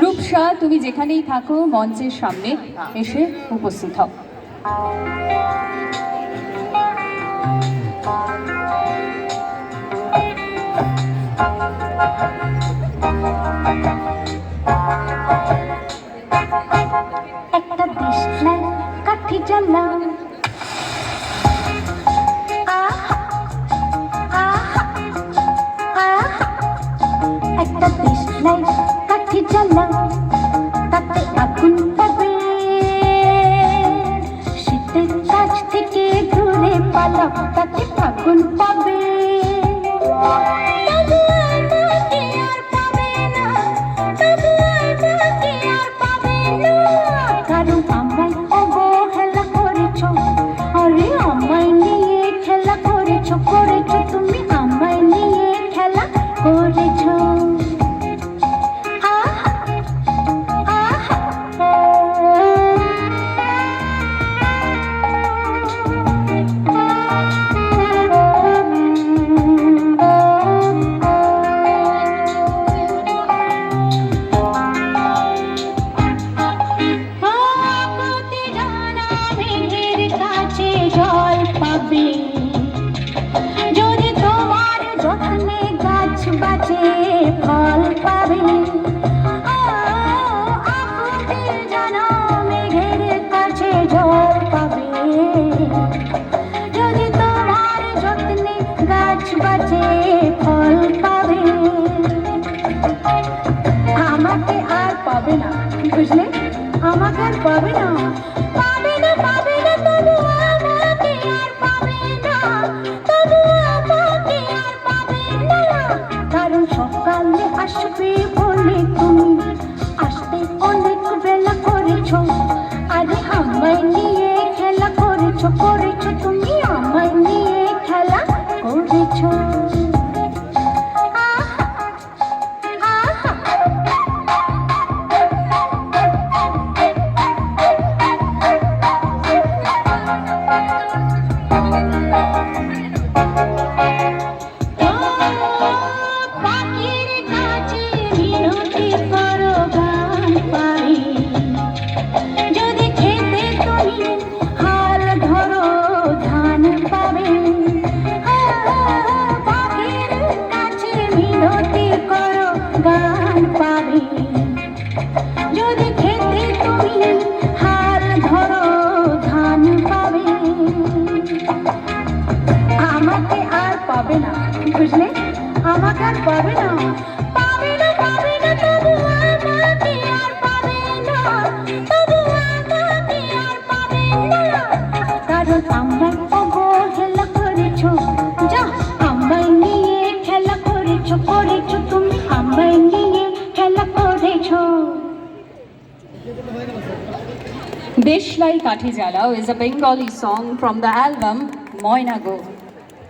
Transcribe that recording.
রূপসা, তুমি যেখানেই থাকো মঞ্চের সামনে এসে উপস্থিত হও। একটা দেশলাই কাঠি জ্বালাও, একটা দেশলাই কাঠি জ্বালাও, তাতে আগুন পাবে, শীতের কাছ থেকে দূরে পালাও, তাতে আগুন পাবে। তুমি আমায় নিয়ে খেলা করেছো, জল পাবে যদি তোমার যত্নে গাছ বাঁচে ফল পাবে। আকুতির জানো মেঘের কাছে জল পাবে যদি তোমার যত্নে গাছ বাঁচে ফল পাবে। আমাকে আর পাবে না, বুঝলে, আমাকে আর পাবে না, পাবে না, পাবে না, তবু আমাকে আর পাবে না, তবু আমাকে আর পাবে না। কারণ সকালে আসবে বলে তুমি আসতে অনেক বেলা করেছো, আরে আমায় নিয়ে খেলা করেছো, করেছো তুমি আমায় নিয়ে খেলা করেছো। পাখির কাছে মিনতি করো গান পাই, যদি খেতে তুমি হাল ধরো ধান পাবে। পাখির কাছে মিনতি করো গান পাবে, যদি খেতে তুমি হাল ধরো ধান পাবে। আমাকে আর পাবে না, বুঝলে, আমাকে আর পাবে না, পাবে না, পাবে না, তবু আমাকে আর পাবে না, তবু আমাকে আর পাবে না। কারণ আমায় অবহেলা করেছো, যা আমায় নিয়ে খেলা করেছো, করেছো তুমি আমায় নিয়ে খেলা করেছো। Deshlai Kathi Jalao is a Bengali song from the album Moyna Go.